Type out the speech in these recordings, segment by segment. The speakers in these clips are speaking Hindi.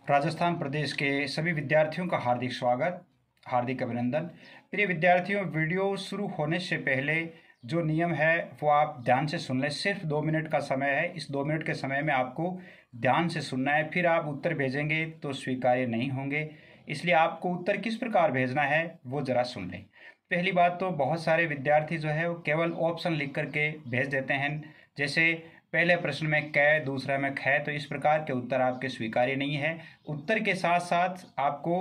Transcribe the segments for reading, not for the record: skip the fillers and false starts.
राजस्थान प्रदेश के सभी विद्यार्थियों का हार्दिक स्वागत, हार्दिक अभिनंदन। प्रिय विद्यार्थियों, वीडियो शुरू होने से पहले जो नियम है वो आप ध्यान से सुन लें। सिर्फ 2 मिनट का समय है। इस 2 मिनट के समय में आपको ध्यान से सुनना है। फिर आप उत्तर भेजेंगे तो स्वीकार्य नहीं होंगे, इसलिए आपको उत्तर किस प्रकार भेजना है वो ज़रा सुन लें। पहली बात तो बहुत सारे विद्यार्थी जो है वो केवल ऑप्शन लिख करके भेज देते हैं, जैसे पहले प्रश्न में कै, दूसरा में खै, तो इस प्रकार के उत्तर आपके स्वीकार्य नहीं है। उत्तर के साथ साथ आपको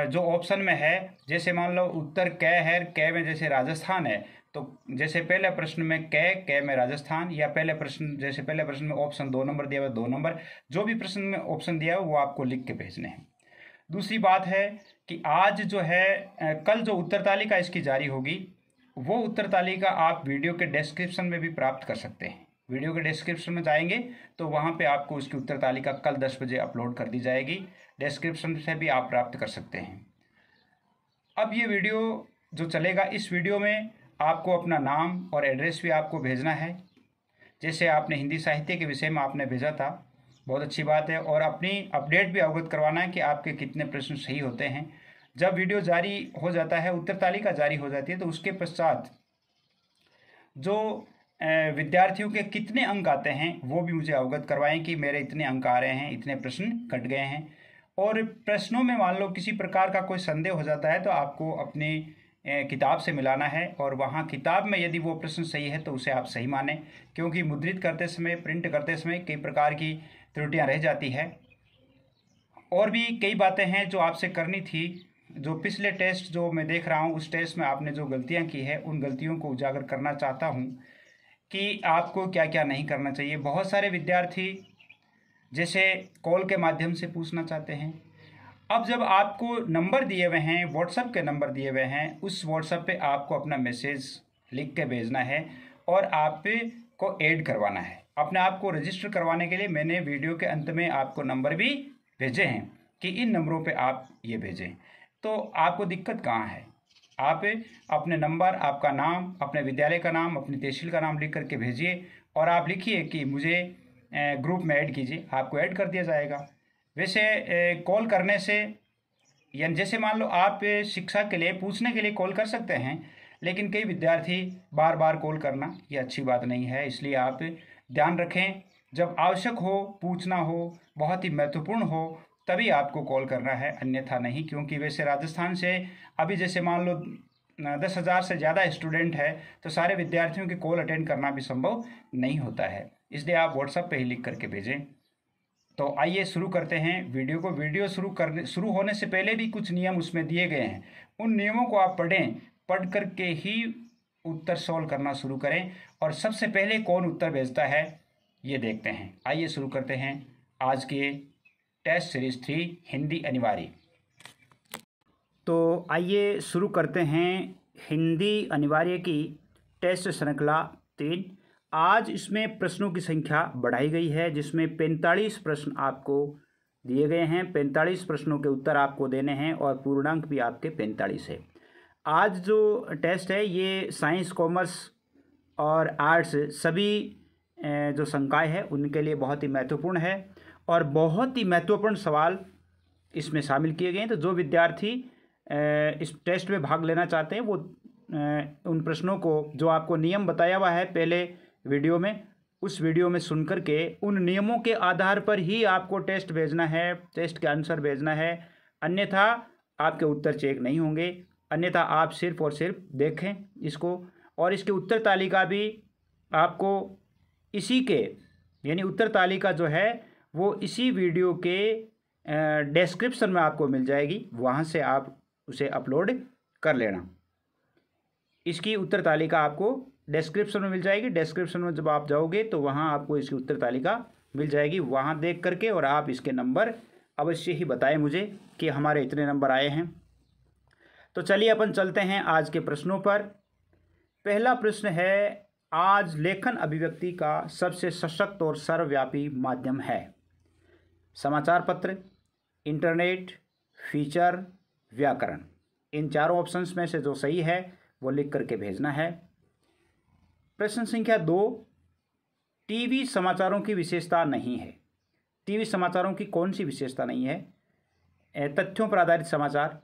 जो ऑप्शन में है, जैसे मान लो उत्तर कै है, कै में जैसे राजस्थान है, तो जैसे पहले प्रश्न में कै में राजस्थान, या पहले प्रश्न में ऑप्शन 2 नंबर दिया हुआ 2 नंबर, जो भी प्रश्न में ऑप्शन दिया हो वो आपको लिख के भेजने हैं। दूसरी बात है कि आज जो है कल जो उत्तर तालिका इसकी जारी होगी, वो उत्तर तालिका आप वीडियो के डिस्क्रिप्शन में भी प्राप्त कर सकते हैं। वीडियो के डिस्क्रिप्शन में जाएंगे तो वहाँ पे आपको उसकी उत्तर तालिका कल 10 बजे अपलोड कर दी जाएगी। डिस्क्रिप्शन से भी आप प्राप्त कर सकते हैं। अब ये वीडियो जो चलेगा, इस वीडियो में आपको अपना नाम और एड्रेस भी आपको भेजना है। जैसे आपने हिंदी साहित्य के विषय में आपने भेजा था, बहुत अच्छी बात है, और अपनी अपडेट भी अवगत करवाना है कि आपके कितने प्रश्न सही होते हैं। जब वीडियो जारी हो जाता है, उत्तर तालिका जारी हो जाती है, तो उसके पश्चात जो विद्यार्थियों के कितने अंक आते हैं वो भी मुझे अवगत करवाएं कि मेरे इतने अंक आ रहे हैं, इतने प्रश्न कट गए हैं। और प्रश्नों में मान लो किसी प्रकार का कोई संदेह हो जाता है तो आपको अपनी किताब से मिलाना है, और वहाँ किताब में यदि वो प्रश्न सही है तो उसे आप सही मानें, क्योंकि मुद्रित करते समय, प्रिंट करते समय कई प्रकार की त्रुटियाँ रह जाती है। और भी कई बातें हैं जो आपसे करनी थी। जो पिछले टेस्ट जो मैं देख रहा हूँ, उस टेस्ट में आपने जो गलतियाँ की है, उन गलतियों को उजागर करना चाहता हूँ कि आपको क्या क्या नहीं करना चाहिए। बहुत सारे विद्यार्थी जैसे कॉल के माध्यम से पूछना चाहते हैं। अब जब आपको नंबर दिए हुए हैं, व्हाट्सएप के नंबर दिए हुए हैं, उस व्हाट्सएप पे आपको अपना मैसेज लिख के भेजना है और आप को ऐड करवाना है। अपने आप को रजिस्टर करवाने के लिए मैंने वीडियो के अंत में आपको नंबर भी भेजे हैं कि इन नंबरों पे आप ये भेजें। तो आपको दिक्कत कहाँ है? आप अपने नंबर, आपका नाम, अपने विद्यालय का नाम, अपनी तहसील का नाम लिख करके भेजिए, और आप लिखिए कि मुझे ग्रुप में ऐड कीजिए, आपको ऐड कर दिया जाएगा। वैसे कॉल करने से, यानी जैसे मान लो आप शिक्षा के लिए पूछने के लिए कॉल कर सकते हैं, लेकिन कई विद्यार्थी बार बार कॉल करना ये अच्छी बात नहीं है। इसलिए आप ध्यान रखें, जब आवश्यक हो, पूछना हो, बहुत ही महत्वपूर्ण हो, तभी आपको कॉल करना है, अन्यथा नहीं। क्योंकि वैसे राजस्थान से अभी जैसे मान लो 10,000 से ज़्यादा स्टूडेंट है, तो सारे विद्यार्थियों की कॉल अटेंड करना भी संभव नहीं होता है, इसलिए आप व्हाट्सएप पे ही लिख करके भेजें। तो आइए शुरू करते हैं वीडियो को। वीडियो शुरू होने से पहले भी कुछ नियम उसमें दिए गए हैं, उन नियमों को आप पढ़ें, पढ़ करके ही उत्तर सॉल्व करना शुरू करें। और सबसे पहले कौन उत्तर भेजता है ये देखते हैं। आइए शुरू करते हैं आज के टेस्ट सीरीज 3 हिंदी अनिवार्य। तो आइए शुरू करते हैं हिंदी अनिवार्य की टेस्ट श्रृंखला 3। आज इसमें प्रश्नों की संख्या बढ़ाई गई है, जिसमें 45 प्रश्न आपको दिए गए हैं। 45 प्रश्नों के उत्तर आपको देने हैं और पूर्णांक भी आपके 45 है। आज जो टेस्ट है ये साइंस, कॉमर्स और आर्ट्स सभी जो संकाय है उनके लिए बहुत ही महत्वपूर्ण है, और बहुत ही महत्वपूर्ण सवाल इसमें शामिल किए गए हैं। तो जो विद्यार्थी इस टेस्ट में भाग लेना चाहते हैं वो उन प्रश्नों को, जो आपको नियम बताया हुआ है पहले वीडियो में, उस वीडियो में सुन कर के उन नियमों के आधार पर ही आपको टेस्ट भेजना है, टेस्ट के आंसर भेजना है। अन्यथा आपके उत्तर चेक नहीं होंगे। अन्यथा आप सिर्फ और सिर्फ देखें इसको, और इसकी उत्तर तालिका भी आपको इसी के, यानी उत्तर तालिका जो है वो इसी वीडियो के डिस्क्रिप्शन में आपको मिल जाएगी, वहाँ से आप उसे अपलोड कर लेना। इसकी उत्तर तालिका आपको डिस्क्रिप्शन में मिल जाएगी। डिस्क्रिप्शन में जब आप जाओगे तो वहाँ आपको इसकी उत्तर तालिका मिल जाएगी, वहाँ देख करके, और आप इसके नंबर अवश्य ही बताएं मुझे कि हमारे इतने नंबर आए हैं। तो चलिए अपन चलते हैं आज के प्रश्नों पर। पहला प्रश्न है, आज लेखन अभिव्यक्ति का सबसे सशक्त और सर्वव्यापी माध्यम है? समाचार पत्र, इंटरनेट, फीचर, व्याकरण। इन चारों ऑप्शंस में से जो सही है वो लिख करके भेजना है। प्रश्न संख्या 2, टीवी समाचारों की विशेषता नहीं है। टीवी समाचारों की कौन सी विशेषता नहीं है? तथ्यों पर आधारित समाचार,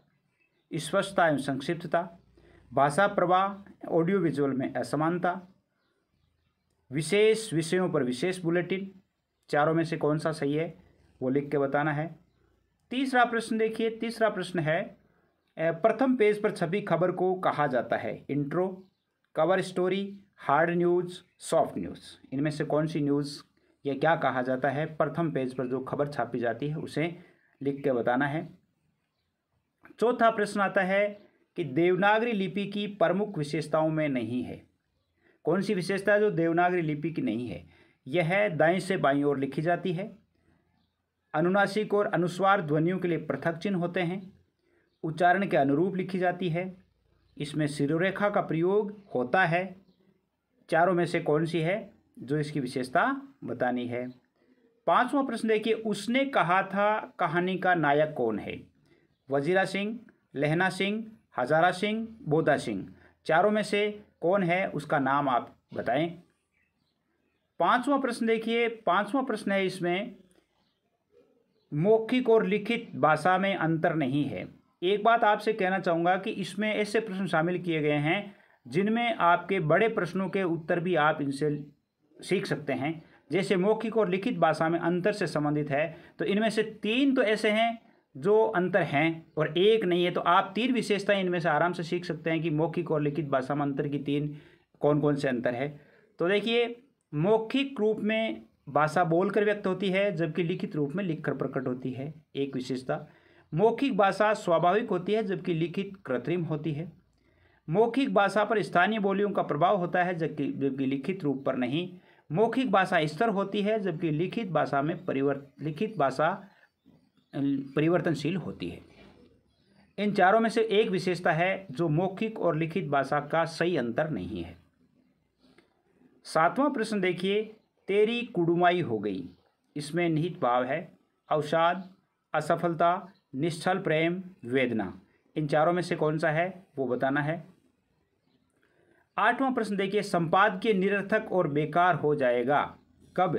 स्पष्टता एवं संक्षिप्तता, भाषा प्रवाह, ऑडियो विजुअल में असमानता, विशेष विषयों पर विशेष बुलेटिन। चारों में से कौन सा सही है वो लिख के बताना है। तीसरा प्रश्न देखिए, तीसरा प्रश्न है प्रथम पेज पर छपी खबर को कहा जाता है? Intro, cover story, hard news, soft news. इनमें से कौन सी न्यूज़ या क्या कहा जाता है? प्रथम पेज पर जो खबर छापी जाती है उसे लिख के बताना है। चौथा प्रश्न आता है कि देवनागरी लिपि की प्रमुख विशेषताओं में नहीं है। कौन सी विशेषता है जो देवनागरी लिपि की नहीं है? यह दाएं से बाईं ओर लिखी जाती है, अनुनासिक और अनुस्वार ध्वनियों के लिए पृथक चिन्ह होते हैं, उच्चारण के अनुरूप लिखी जाती है, इसमें शिरोरेखा का प्रयोग होता है। चारों में से कौन सी है जो इसकी विशेषता बतानी है? पांचवा प्रश्न देखिए, उसने कहा था कहानी का नायक कौन है? वजीरा सिंह, लहना सिंह, हजारा सिंह, बोधा सिंह। चारों में से कौन है उसका नाम आप बताएं। पांचवा प्रश्न देखिए, पांचवा प्रश्न है इसमें मौखिक और लिखित भाषा में अंतर नहीं है। एक बात आपसे कहना चाहूँगा कि इसमें ऐसे प्रश्न शामिल किए गए हैं जिनमें आपके बड़े प्रश्नों के उत्तर भी आप इनसे सीख सकते हैं। जैसे मौखिक और लिखित भाषा में अंतर से संबंधित है, तो इनमें से 3 तो ऐसे हैं जो अंतर हैं और एक नहीं है। तो आप 3 विशेषताएं इनमें से आराम से सीख सकते हैं कि मौखिक और लिखित भाषा में अंतर की 3 कौन कौन से अंतर है। तो देखिए, मौखिक रूप में भाषा बोलकर व्यक्त होती है जबकि लिखित रूप में लिखकर प्रकट होती है, एक विशेषता। मौखिक भाषा स्वाभाविक होती है जबकि लिखित कृत्रिम होती है। मौखिक भाषा पर स्थानीय बोलियों का प्रभाव होता है जबकि लिखित रूप पर नहीं। मौखिक भाषा स्थिर होती है जबकि लिखित भाषा परिवर्तनशील होती है। इन चारों में से एक विशेषता है जो मौखिक और लिखित भाषा का सही अंतर नहीं है। 7वां प्रश्न देखिए, तेरी कुड़ुमाई हो गई। इसमें निहित भाव है अवसाद, असफलता, निश्चल प्रेम, वेदना। इन चारों में से कौन सा है वो बताना है। 8वां प्रश्न देखिए, संपादकीय निरर्थक और बेकार हो जाएगा कब?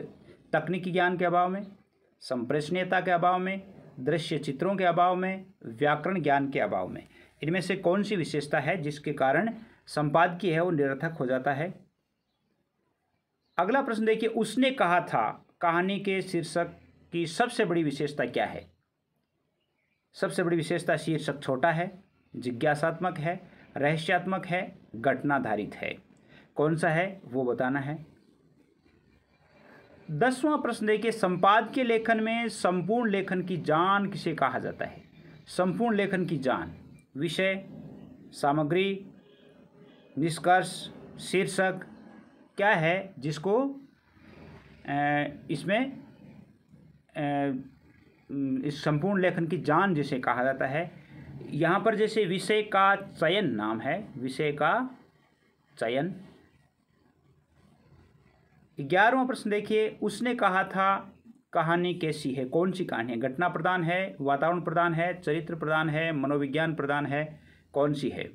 तकनीकी ज्ञान के अभाव में, संप्रेषणीयता के अभाव में, दृश्य चित्रों के अभाव में, व्याकरण ज्ञान के अभाव में। इनमें से कौन सी विशेषता है जिसके कारण संपादकीय है वो निरर्थक हो जाता है? अगला प्रश्न देखिए, उसने कहा था कहानी के शीर्षक की सबसे बड़ी विशेषता क्या है? सबसे बड़ी विशेषता शीर्षक छोटा है, जिज्ञासात्मक है, रहस्यात्मक है, घटनाधारित है। कौन सा है वो बताना है। 10वां प्रश्न देखिए, संपादकीय लेखन में संपूर्ण लेखन की जान किसे कहा जाता है? संपूर्ण लेखन की जान विषय, सामग्री, निष्कर्ष, शीर्षक क्या है जिसको इसमें इस संपूर्ण लेखन की जान जिसे कहा जाता है। यहाँ पर जैसे विषय का चयन नाम है, विषय का चयन। 11वां प्रश्न देखिए, उसने कहा था कहानी कैसी है? कौन सी कहानी है? घटना प्रधान है, वातावरण प्रधान है, चरित्र प्रधान है, मनोविज्ञान प्रधान है, कौन सी है?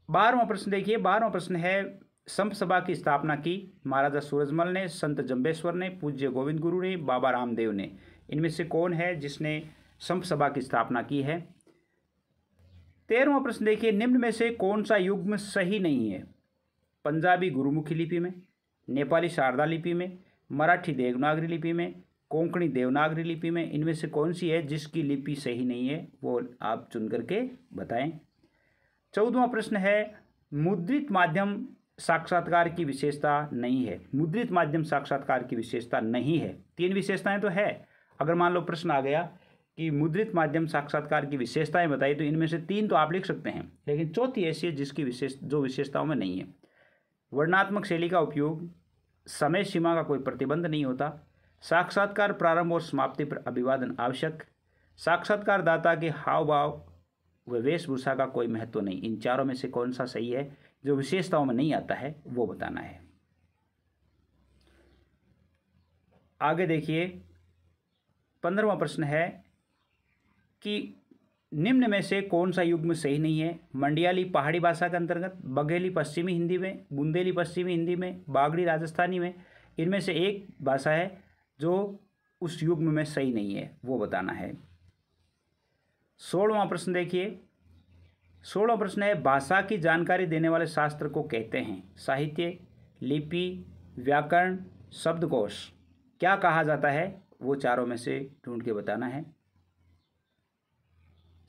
12वां प्रश्न देखिए, 12वां प्रश्न है संप सभा की स्थापना की महाराजा सूरजमल ने, संत जंबेश्वर ने, पूज्य गोविंद गुरु ने, बाबा रामदेव ने। इनमें से कौन है जिसने संप सभा की स्थापना की है? 13वां प्रश्न देखिए, निम्न में से कौन सा युग्म सही नहीं है? पंजाबी गुरुमुखी लिपि में, नेपाली शारदा लिपि में, मराठी देवनागरी लिपि में, कोंकणी देवनागरी लिपि में। इनमें से कौन सी है जिसकी लिपि सही नहीं है वो आप चुन करके बताएं। 14वां प्रश्न है, मुद्रित माध्यम साक्षात्कार की विशेषता नहीं है। मुद्रित माध्यम साक्षात्कार की विशेषता नहीं है। 3 विशेषताएं तो है। अगर मान लो प्रश्न आ गया कि मुद्रित माध्यम साक्षात्कार की विशेषताएं बताई तो इनमें से 3 तो आप लिख सकते हैं, लेकिन चौथी ऐसी है जिसकी जो विशेषताओं में नहीं है। वर्णनात्मक शैली का उपयोग, समय सीमा का कोई प्रतिबंध नहीं होता, साक्षात्कार प्रारंभ और समाप्ति पर अभिवादन आवश्यक, साक्षात्कारदाता के हाव भाव व वेशभूषा का कोई महत्व नहीं। इन चारों में से कौन सा सही है जो विशेषताओं में नहीं आता है वो बताना है। आगे देखिए, 15वां प्रश्न है कि निम्न में से कौन सा युग्म सही नहीं है? मंडियाली पहाड़ी भाषा के अंतर्गत, बघेली पश्चिमी हिंदी में, बुंदेली पश्चिमी हिंदी में, बागड़ी राजस्थानी में, इनमें से एक भाषा है जो उस युग्म में सही नहीं है, वो बताना है। 16वां प्रश्न देखिए। 16वां प्रश्न है, भाषा की जानकारी देने वाले शास्त्र को कहते हैं साहित्य, लिपि, व्याकरण, शब्दकोश। क्या कहा जाता है? वो चारों में से ढूंढ के बताना है।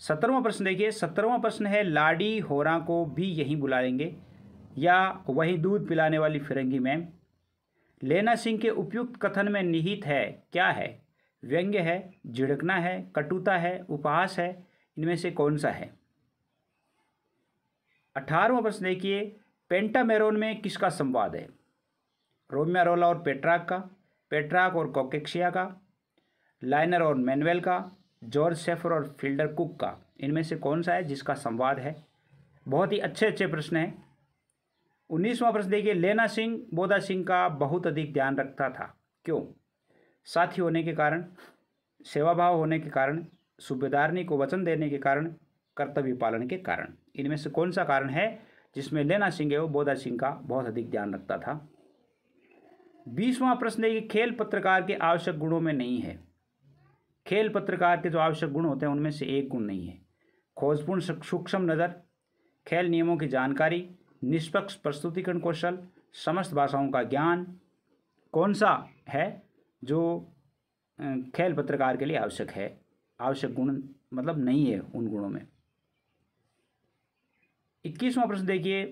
17वां प्रश्न देखिए। 17वां प्रश्न है, लाडी होरा को भी यहीं बुलाएंगे या वही दूध पिलाने वाली फिरंगी मैम। लेना सिंह के उपयुक्त कथन में निहित है क्या है? व्यंग्य है, झिड़कना है, कटुता है, उपहास है, इनमें से कौन सा है? 18वां प्रश्न देखिए। पेंटामेरोन में किसका संवाद है? रोमियारोला और पेट्राक का, पेट्राक और कोकेक्सिया का, लाइनर और मैनुएल का, जॉर्ज शेफर और फील्डर कुक का। इनमें से कौन सा है जिसका संवाद है? बहुत ही अच्छे अच्छे प्रश्न हैं। 19वां प्रश्न देखिए। लेना सिंह बोधा सिंह का बहुत अधिक ध्यान रखता था, क्यों? साथी होने के कारण, सेवाभाव होने के कारण, सूबेदारनी को वचन देने के कारण, कर्तव्य पालन के कारण। इनमें से कौन सा कारण है जिसमें लेना सिंह है वो बोधा सिंह का बहुत अधिक ध्यान रखता था? 20वां प्रश्न देखिए। खेल पत्रकार के आवश्यक गुणों में नहीं है। खेल पत्रकार के जो आवश्यक गुण होते हैं उनमें से एक गुण नहीं है। खोजपूर्ण सूक्ष्म नज़र, खेल नियमों की जानकारी, निष्पक्ष प्रस्तुतिकरण कौशल, समस्त भाषाओं का ज्ञान। कौन सा है जो खेल पत्रकार के लिए आवश्यक है? आवश्यक गुण मतलब नहीं है उन गुणों में। 21वां प्रश्न देखिए।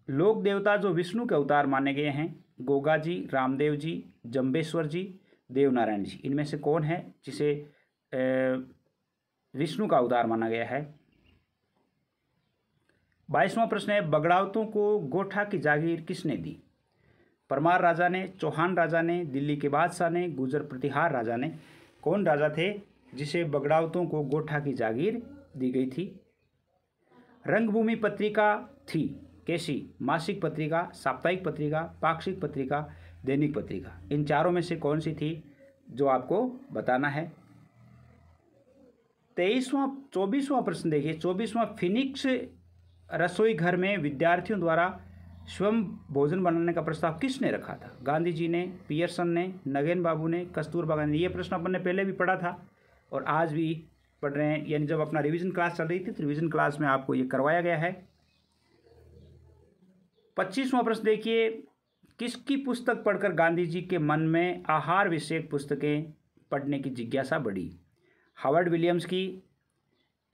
लोक देवता जो विष्णु के अवतार माने गए हैं, गोगा जी, रामदेव जी, जम्बेश्वर जी, देवनारायण जी। इनमें से कौन है जिसे विष्णु का अवतार माना गया है? 22वां प्रश्न है, बगड़ावतों को गोठा की जागीर किसने दी? परमार राजा ने, चौहान राजा ने, दिल्ली के बादशाह ने, गुजर प्रतिहार राजा ने। कौन राजा थे जिसे बगड़ावतों को गोठा की जागीर दी गई थी? रंगभूमि पत्रिका थी कैसी? मासिक पत्रिका, साप्ताहिक पत्रिका, पाक्षिक पत्रिका, दैनिक पत्रिका। इन चारों में से कौन सी थी जो आपको बताना है? 24वां प्रश्न देखिए। 24वां, फिनिक्स रसोई घर में विद्यार्थियों द्वारा स्वयं भोजन बनाने का प्रस्ताव किसने रखा था? गांधी जी ने, पियर्सन ने, नगेन बाबू ने, कस्तूरबा गांधी ने। ये प्रश्न अपन ने पहले भी पढ़ा था और आज भी पढ़ रहे हैं, यानी जब अपना रिवीजन क्लास चल रही थी तो रिवीजन क्लास में आपको ये करवाया गया है। 25वां प्रश्न देखिए। किसकी पुस्तक पढ़कर गांधी जी के मन में आहार विषयक पुस्तकें पढ़ने की जिज्ञासा बढ़ी? हावर्ड विलियम्स की,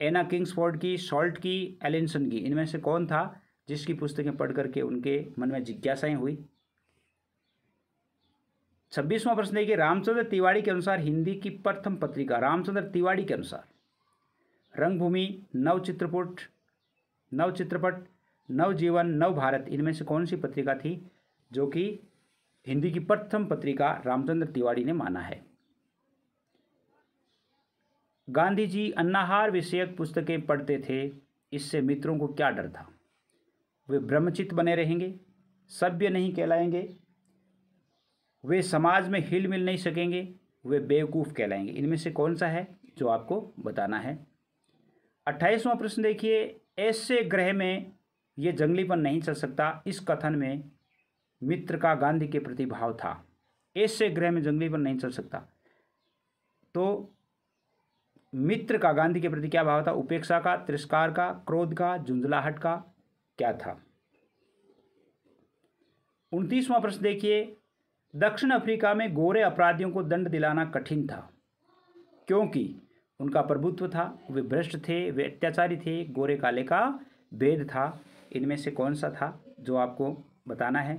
एना किंग्सफोर्ड की, शॉल्ट की, एलिसन की। इनमें से कौन था जिसकी पुस्तकें पढ़ करके उनके मन में जिज्ञासाएं हुई? 26वां प्रश्न देखिए। रामचंद्र तिवाड़ी के अनुसार हिंदी की प्रथम पत्रिका, रामचंद्र तिवाड़ी के अनुसार, रंगभूमि, नवचित्रपट, नवजीवन, नवभारत। इनमें से कौन सी पत्रिका थी जो कि हिंदी की प्रथम पत्रिका रामचंद्र तिवाड़ी ने माना है? गांधी जी अन्नाहार विषयक पुस्तकें पढ़ते थे, इससे मित्रों को क्या डर था? वे ब्रह्मचित्त बने रहेंगे, सभ्य नहीं कहलाएंगे, वे समाज में हिल मिल नहीं सकेंगे, वे बेवकूफ़ कहलाएंगे। इनमें से कौन सा है जो आपको बताना है? 28वां प्रश्न देखिए। ऐसे ग्रह में ये जंगलीपन नहीं चल सकता, इस कथन में मित्र का गांधी के प्रति भाव था। ऐसे ग्रह में जंगलीपन नहीं चल सकता, तो मित्र का गांधी के प्रति क्या भाव था? उपेक्षा का, तिरस्कार का, क्रोध का, झुंझलाहट का, क्या था? 29वां प्रश्न देखिए। दक्षिण अफ्रीका में गोरे अपराधियों को दंड दिलाना कठिन था क्योंकि उनका प्रभुत्व था, वे भ्रष्ट थे, वे अत्याचारी थे, गोरे काले का भेद था। इनमें से कौन सा था जो आपको बताना है?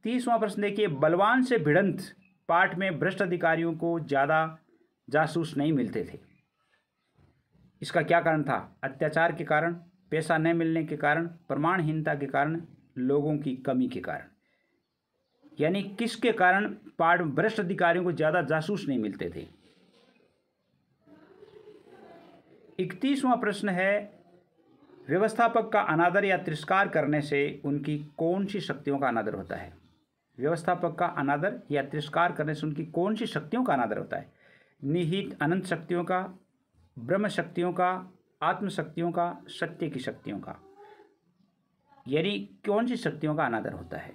30वां प्रश्न देखिए। बलवान से भिड़ंत पाठ में भ्रष्ट अधिकारियों को ज़्यादा जासूस नहीं मिलते थे, इसका क्या कारण था? अत्याचार के कारण, पैसा न मिलने के कारण, प्रमाणहीनता के कारण, लोगों की कमी के कारण। यानी किसके कारण पाठ में भ्रष्ट अधिकारियों को ज़्यादा जासूस नहीं मिलते थे? 31वां प्रश्न है। व्यवस्थापक का अनादर या तिरस्कार करने से उनकी कौन सी शक्तियों का अनादर होता है? व्यवस्थापक का अनादर या तिरस्कार करने से उनकी कौन सी शक्तियों का अनादर होता है? निहित अनंत शक्तियों का, ब्रह्म शक्तियों का, आत्म शक्तियों का, सत्य की शक्तियों का। यानी कौन सी शक्तियों का अनादर होता है?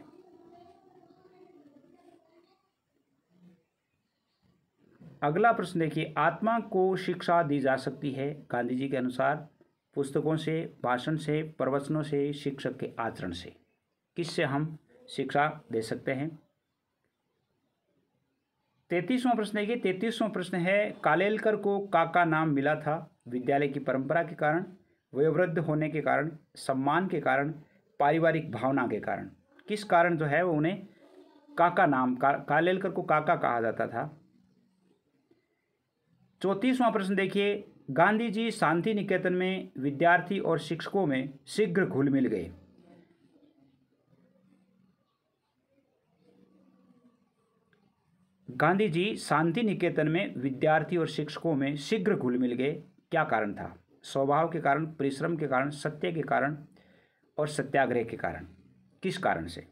अगला प्रश्न देखिए, आत्मा को शिक्षा दी जा सकती है गांधी जी के अनुसार पुस्तकों से, भाषण से, प्रवचनों से, शिक्षक के आचरण से। किससे हम शिक्षा दे सकते हैं? 33वां प्रश्न देखिए, 33वां प्रश्न है, कालेलकर को काका नाम मिला था विद्यालय की परंपरा के कारण, वयोवृद्ध होने के कारण, सम्मान के कारण, पारिवारिक भावना के कारण। किस कारण जो है वो उन्हें काका नाम, कालेलकर को काका कहा जाता था? 34वां प्रश्न देखिए, गांधी जी शांति निकेतन में विद्यार्थी और शिक्षकों में शीघ्र घुल मिल गए। गांधी जी शांति निकेतन में विद्यार्थी और शिक्षकों में शीघ्र घुल मिल गए, क्या कारण था? स्वभाव के कारण, परिश्रम के कारण, सत्य के कारण और सत्याग्रह के कारण। किस कारण से?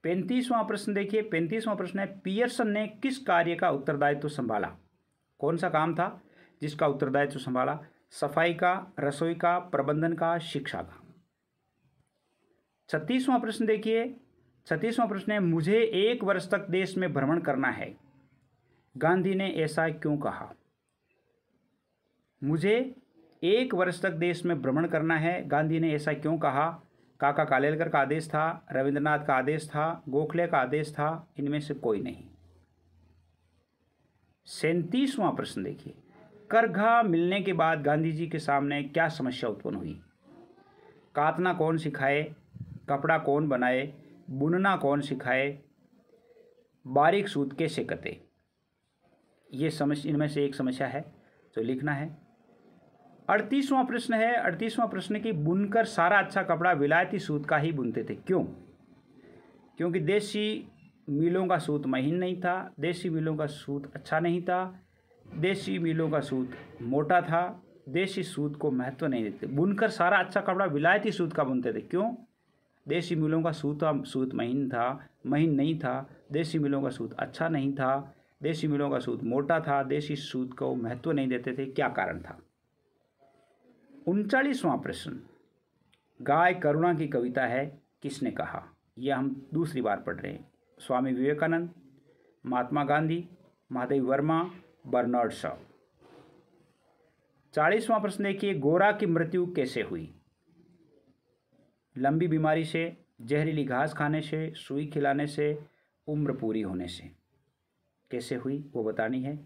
35वां प्रश्न देखिए, 35वां प्रश्न है, पियर्सन ने किस कार्य का उत्तरदायित्व संभाला? कौन सा काम था जिसका उत्तरदायित्व संभाला? सफाई का, रसोई का, प्रबंधन का, शिक्षा का। 36वां प्रश्न देखिए, 36वां प्रश्न है, मुझे 1 वर्ष तक देश में भ्रमण करना है, गांधी ने ऐसा क्यों कहा? मुझे 1 वर्ष तक देश में भ्रमण करना है, गांधी ने ऐसा क्यों कहा? काका कालेलकर का आदेश था, रविंद्रनाथ का आदेश था, गोखले का आदेश था, इनमें से कोई नहीं। 37वां प्रश्न देखिए, करघा मिलने के बाद गांधी जी के सामने क्या समस्या उत्पन्न हुई? काटना कौन सिखाए, कपड़ा कौन बनाए, बुनना कौन सिखाए, बारीक सूत कैसे कते? ये समस्या, इनमें से एक समस्या है जो लिखना है। 38वां प्रश्न है, 38वां प्रश्न की, बुनकर सारा अच्छा कपड़ा विलायती सूत का ही बुनते थे, क्यों? क्योंकि देसी मिलों का सूत महीन नहीं था, देसी मिलों का सूत अच्छा नहीं था, देसी मिलों का सूत मोटा था, देसी सूत को महत्व नहीं देते। बुनकर सारा अच्छा कपड़ा विलायती सूत का बुनते थे, क्यों? देसी मिलों का सूत महीन था, महीन नहीं था, देसी मिलों का सूत अच्छा नहीं था, देसी मिलों का सूत मोटा था, देसी सूत को महत्व नहीं देते थे, क्या कारण था? 39वां प्रश्न, गाय करुणा की कविता है, किसने कहा? यह हम दूसरी बार पढ़ रहे हैं। Swami Vivekananda, Mahatma Gandhi, Mahadev Verma, Bernard Shaw. 40वां प्रश्न देखिए, गोरा की मृत्यु कैसे हुई? लंबी बीमारी से, जहरीली घास खाने से, सुई खिलाने से, उम्र पूरी होने से। कैसे हुई वो बतानी है।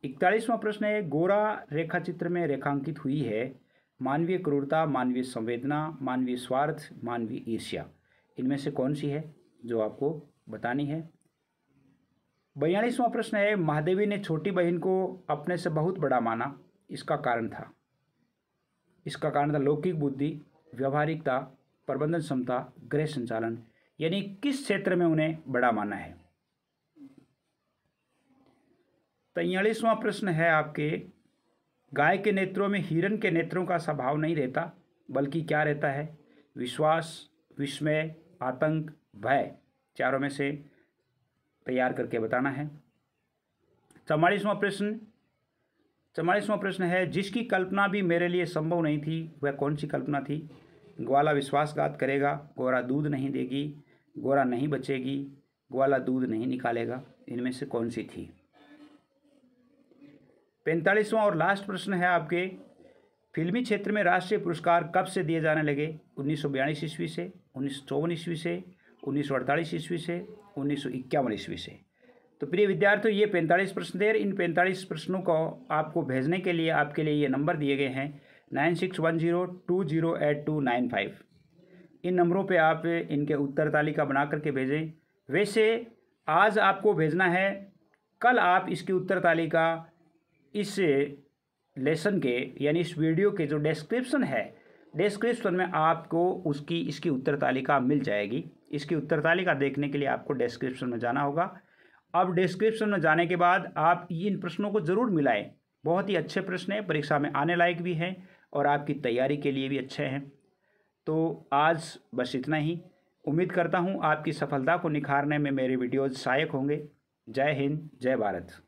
41वां प्रश्न है, गोरा रेखा चित्र में रेखांकित हुई है, मानवीय क्रूरता, मानवीय संवेदना, मानवीय स्वार्थ, मानवीय ईर्ष्या, इनमें से कौन सी है जो आपको बतानी है। 42वां प्रश्न है, महादेवी ने छोटी बहन को अपने से बहुत बड़ा माना, इसका कारण था? इसका कारण था लौकिक बुद्धि, व्यवहारिकता, प्रबंधन क्षमता, गृह संचालन, यानी किस क्षेत्र में उन्हें बड़ा माना है। 43वां प्रश्न है आपके, गाय के नेत्रों में हिरण के नेत्रों का स्वभाव नहीं रहता, बल्कि क्या रहता है? विश्वास, विस्मय, आतंक, भय, चारों में से तैयार करके बताना है। 44वां प्रश्न है, जिसकी कल्पना भी मेरे लिए संभव नहीं थी, वह कौन सी कल्पना थी? ग्वाला विश्वासघात करेगा, गोरा दूध नहीं देगी, गोरा नहीं बचेगी, ग्वाला दूध नहीं निकालेगा, इनमें से कौन सी थी? 45वां और लास्ट प्रश्न है आपके, फिल्मी क्षेत्र में राष्ट्रीय पुरस्कार कब से दिए जाने लगे? 1942 ईस्वी से, 1954 ईस्वी से, 1948 ईस्वी से, 1951 ईस्वी से। तो प्रिय विद्यार्थियों, ये 45 प्रश्न थे। इन 45 प्रश्नों को आपको भेजने के लिए आपके लिए ये नंबर दिए गए हैं 9610208295। इन नंबरों पे आप इनके उत्तर तालिका बना करके भेजें। वैसे आज आपको भेजना है, कल आप इसकी उत्तर तालिका इस लेसन के यानी इस वीडियो के जो डिस्क्रिप्शन है, डिस्क्रिप्शन में आपको इसकी उत्तर तालिका मिल जाएगी। इसकी उत्तर तालिका देखने के लिए आपको डिस्क्रिप्शन में जाना होगा। अब डिस्क्रिप्शन में जाने के बाद आप इन प्रश्नों को ज़रूर मिलाएं। बहुत ही अच्छे प्रश्न हैं, परीक्षा में आने लायक भी हैं और आपकी तैयारी के लिए भी अच्छे हैं। तो आज बस इतना ही। उम्मीद करता हूँ आपकी सफलता को निखारने में मेरे वीडियोज़ सहायक होंगे। जय हिंद, जय भारत।